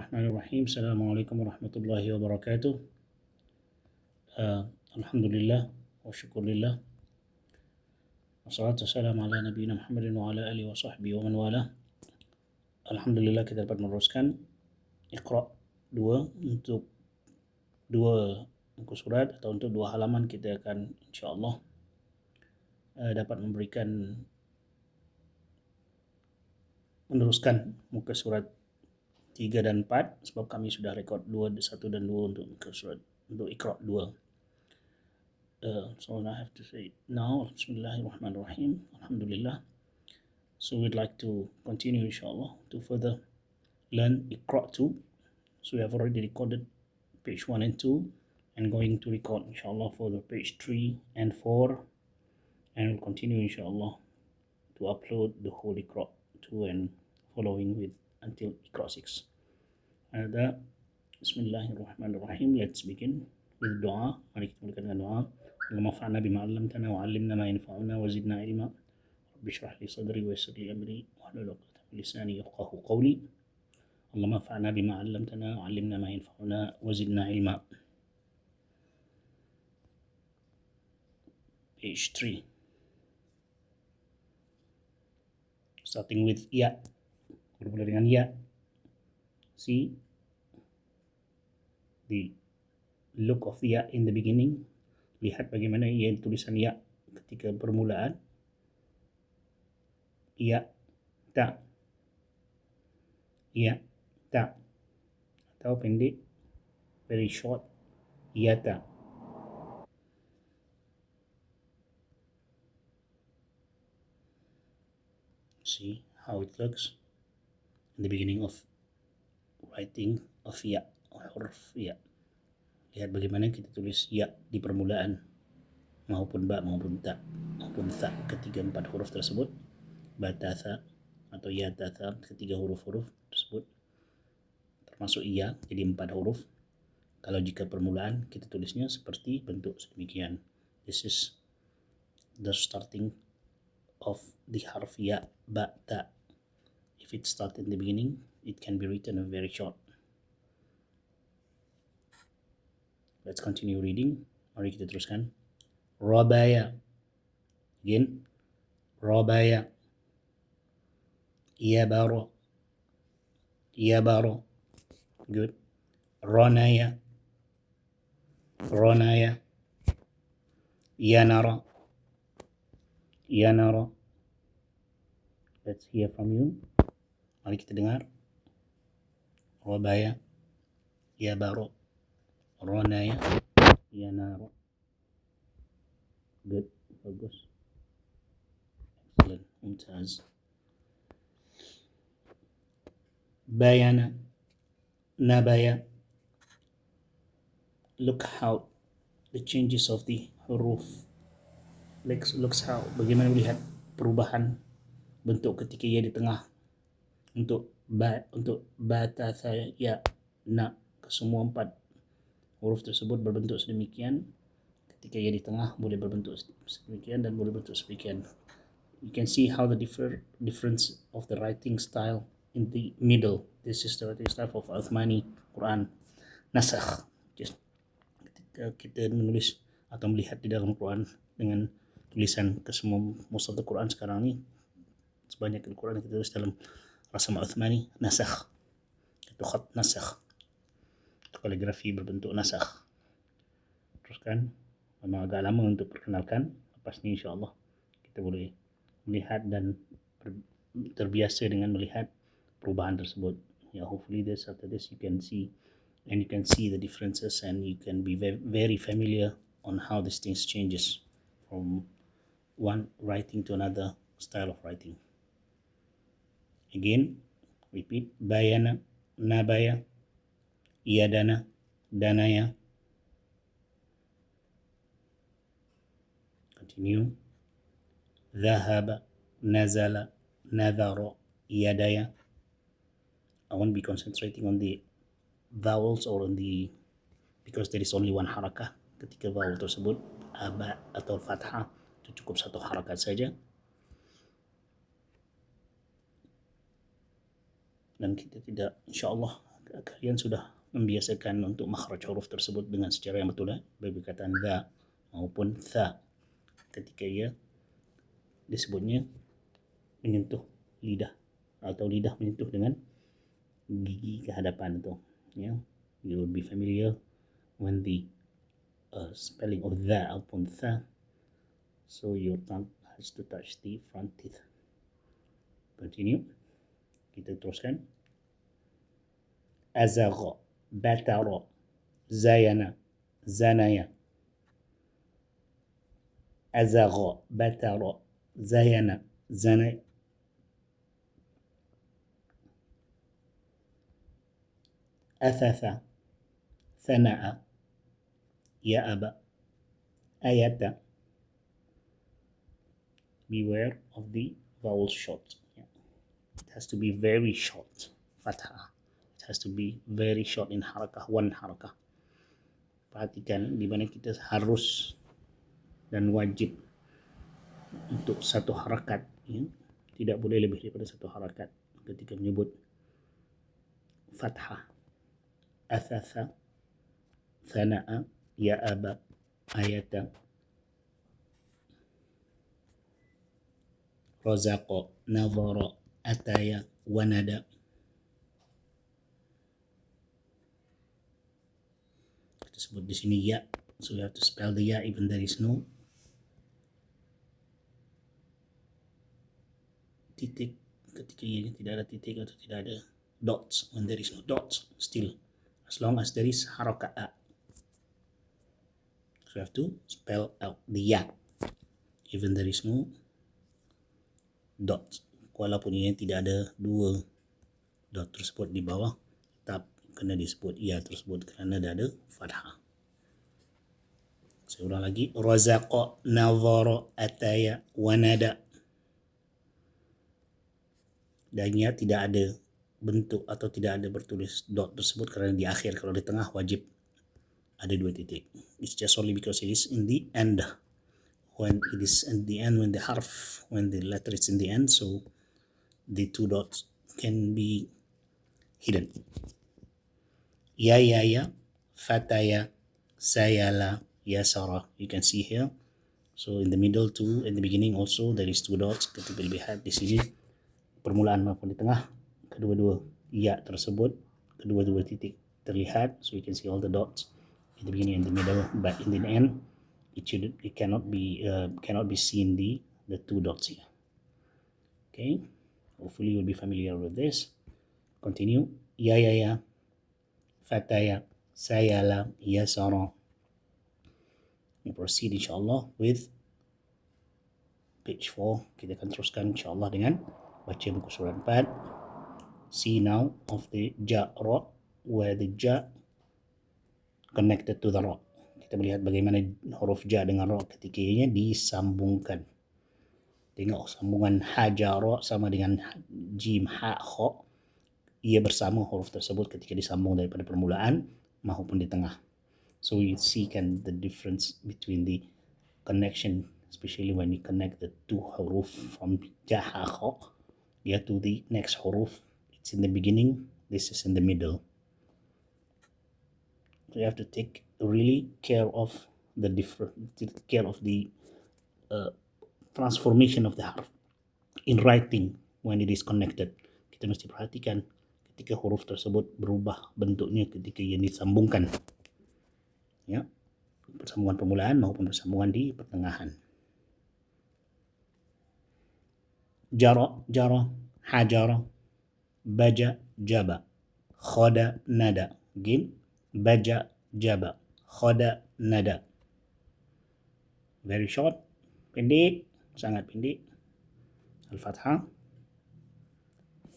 Bismillahirrahmanirrahim. Assalamualaikum warahmatullahi wabarakatuh. Alhamdulillah wa syukurillah. Wassalatu wassalamu ala nabiyina Muhammadin wa ala alihi wa sahbihi wa man wala. Alhamdulillah kita dapat meneruskan Iqra 2 untuk dua muka surat atau untuk dua halaman. Kita akan insyaAllah dapat meneruskan muka surat 3 dan 4 sebab kami sudah rekod 1 dan 2 untuk muka surat untuk Iqra 2. So I have to say now, Bismillahirrahmanirrahim, Alhamdulillah. So we'd like to continue insyaAllah to further learn Iqra 2. So we have already recorded page 1 and 2 and going to record insyaAllah for the page 3 and 4, and we'll continue insyaAllah to upload the whole Iqra 2 and following with until Iqra 6. Bismillahirrahmanirrahim. Let's begin with dua. Mari kita mulai dengan doa. Allahumma fa'na bima 'allamtana wa 'allimna ma yanfa'una wa zidna ilma. Rabbi shrah li sadri wa yassir li amri wahlul 'uqdatam min lisani yafqahu qawli. Allahumma fa'na bima 'allamtana wa 'allimna ma yanfa'una wa zidna ilma. Page 3. Starting with ya. Bermula dengan ya. See the look of the ya in the beginning. Lihat bagaimana ia tulisan ya ketika permulaan. Ya, ta. Ya, ta. Atau pendek, very short, ya, ta. See how it looks in the beginning of writing of ya, huruf ya. Lihat bagaimana kita tulis ya di permulaan, maupun ba, maupun ta, maupun tha, ketiga 4 huruf tersebut. Ba, ta, tha, atau ya, ta, tha, ketiga huruf-huruf tersebut termasuk ya, jadi 4 huruf. Kalau jika permulaan kita tulisnya seperti bentuk sedemikian. This is the starting of the harf ya, ba, ta. If it starts in the beginning, it can be written very short. Let's continue reading. Mari kita teruskan. Rabaya. Again. Rabaya. Yabara. Yabara. Good. Ranaya. Ranaya. Yanara. Yanara. Let's hear from you. Mari kita dengar. Rabaya. Yabara. Ranaya. Yanara. Good. Bagus. Excellent. Mumtaz. Bayana. Nabaya. Look how the changes of the huruf. Looks how, bagaimana melihat perubahan bentuk ketika ia di tengah. Untuk ba, ta, tha, ya, na, kesemua 4 huruf tersebut berbentuk sedemikian. Ketika ia di tengah boleh berbentuk sedemikian dan boleh berbentuk sedemikian. You can see how the difference of the writing style in the middle. This is the writing style of Uthmani Quran. Nasakh. Just ketika kita menulis atau melihat di dalam Quran dengan tulisan kesemua most of the Quran sekarang ni, sebanyak Al-Quran kita tulis dalam rasam Uthmani, nasakh. Itu khat nasakh. Kaligrafi berbentuk nasakh. Teruskan. Memang agak lama untuk perkenalkan. Lepas ni insyaAllah kita boleh melihat dan terbiasa dengan melihat perubahan tersebut. Yeah, hopefully after this you can see the differences and you can be very familiar on how these things changes from one writing to another style of writing. Again, repeat. Bayana, nabaya, yadana, danaya. Continue. Dhahaba, nazala, nadhara, yadaya. I won't be concentrating on the vowels or on the, because there is only one harakah ketika vowel tersebut, aba atau fathah, itu cukup satu harakat saja. Dan kita tidak, insyaAllah kalian sudah membiasakan untuk makhraj huruf tersebut dengan secara yang betul, baik perkataan dha maupun tha, ketika ia disebutnya menyentuh lidah atau lidah menyentuh dengan gigi ke hadapan itu, ya. You will be familiar when the spelling of dha ataupun tha, so your tongue has to touch the front teeth. Continue, kita teruskan. Azagha, batara, zayana, zanaya. Azagha, batara, zayana, zanaya. Athatha, thana'a, ya'aba, ayata. Beware of the vowel short. It has to be very short. Fathah. It has to be very short in harakah, one harakah. Perhatikan di mana kita harus dan wajib untuk satu harakat, ya. Tidak boleh lebih daripada satu harakat ketika menyebut fathah. Athatha, thana'a, ya'aba, ayata. Razaqa, nadhara, ataya, wanada. Kita sebut di sini ya, so you have to spell the ya even there is no titik. Ketika ia tidak ada titik atau tidak ada dots, when there is no dots, still as long as there is harakat a, so you have to spell out the ya even there is no dots, walaupun ia tidak ada dua dot tersebut di bawah, tetap kena disebut ya tersebut kerana ada fathah. Saya ulang lagi. Razaqa, nadhara, ataya, wanada. Dan ya tidak ada bentuk atau tidak ada bertulis dot tersebut kerana di akhir. Kalau di tengah wajib ada dua titik. It's just only because it is in the end. When it is in the end, when the letter is in the end, so the two dots can be hidden. Ya, fataya, sayala, yasara. You can see here. So in the middle too, in the beginning also there is two dots. Ketika dilihat di sini permulaan maupun di tengah, kedua-dua ya tersebut, kedua-dua titik terlihat. So you can see all the dots in the beginning and the middle, but in the end it cannot be seen the two dots here. Okay, hopefully you'll be familiar with this. Continue. Ya, fataya, sayala, yasara. We proceed insyaAllah with page 4. Kita akan teruskan insyaAllah dengan baca buku surat 4. See now of the ja ra, where the ja connected to the ra. Kita melihat bagaimana huruf ja dengan ra ketika ianya disambungkan. Tengok sambungan ha ja ra sama dengan jim ha kha. Ia bersama huruf tersebut ketika disambung daripada permulaan maupun di tengah. So we see kan the difference between the connection, especially when you connect the two huruf from ja ha kha, to the next huruf. It's in the beginning, this is in the middle. So you have to take really care of the transformation of the harf in writing when it is connected. Kita mesti perhatikan ketika huruf tersebut berubah bentuknya ketika ia disambungkan, ya, persambungan permulaan maupun persambungan di pertengahan. Jara, hajara, baja, jaba, khada, nada. Again, baja, jaba, khada, nada. Very short, pendek, sangat pendek. Al-Fathah.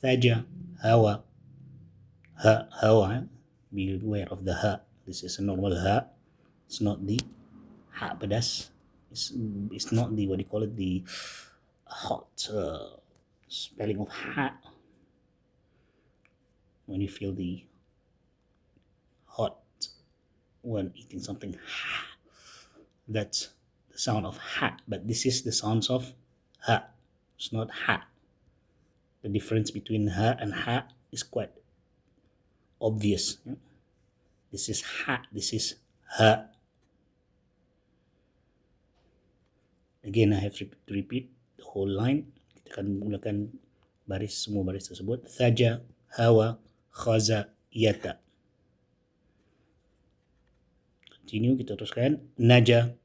Thaja, hawa, hawa. Be aware of the ha. This is a normal ha. It's not the ha pedas. It's not the, what do you call it, the hot spelling of ha. When you feel the hot when eating something, ha, that's the sound of ha. But this is the sounds of ha. It's not ha. The difference between ha and ha is quite obvious. This is ha, this is ha. Again, I have to repeat the whole line. Kita akan mulakan semua baris tersebut. Thaja, hawa, khaza, yata. Continue, kita teruskan. Naja,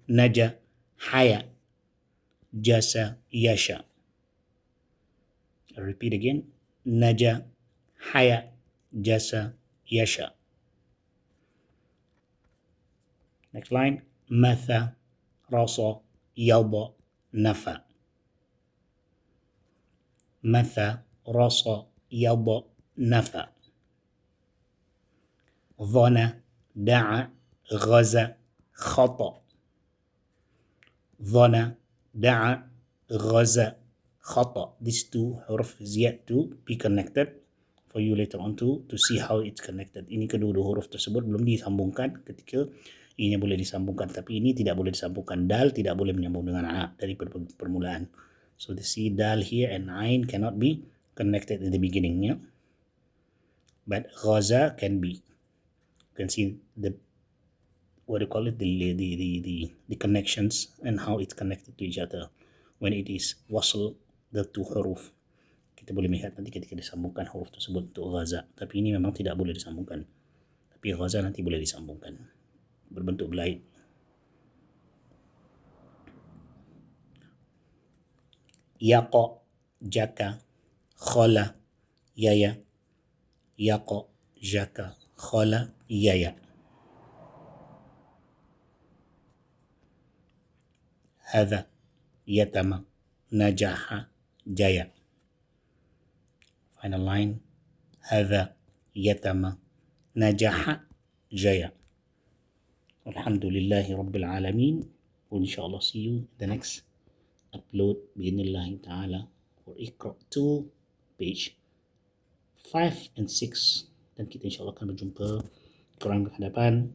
naja, haya, jasa, yasha. I repeat again. Naja, haya, jasa, yasha. Next line. Matha, rasa, yada, nafa. Matha, rasa, yada, nafa. Dhana, da'a, ghaza, khata. Dhana, da'a, ghaza, khata. These two huruf is yet to be connected for you later on to see how it's connected. Ini kedua-dua huruf tersebut belum disambungkan. Ketika I-nya boleh disambungkan, tapi ini tidak boleh disambungkan. Dal tidak boleh menyambung dengan A dari permulaan. So the C, dal here and Ain cannot be connected in the beginning, yeah? But ghaza can be. You can see the the connections and how it's connected to each other when it is wasl, the two huruf. Kita boleh melihat nanti ketika disambungkan huruf tersebut untuk ghaza, tapi ini memang tidak boleh disambungkan. Tapi ghaza nanti boleh disambungkan berbentuk belaid. Yaqa, jaka, khala, yaya. Yaqa, jaka, khala, yaya. Hadha, yatama, najaha, jaya. Final line. Hadha, yatama, najaha, jaya. Alhamdulillahi Rabbil Alameen. We'll inshallah see you the next upload bi'idhnillahi ta'ala for Iqra 2 page 5 and 6, dan kita insyaAllah akan berjumpa Quran berhadapan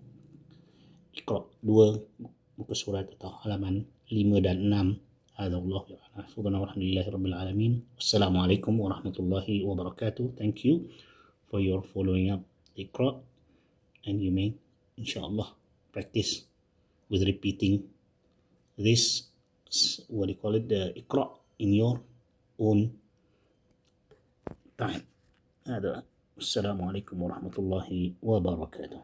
Iqra 2 muka surat atau halaman 5 dan 6. Hadza wallahu a'lam. Alhamdulillahi Rabbil Alamin. Wassalamualaikum warahmatullahi wabarakatuh. Thank you for your following up Iqra, and you may insyaAllah practice with repeating this, the Iqra in your own time. هذا السلام عليكم ورحمة الله وبركاته.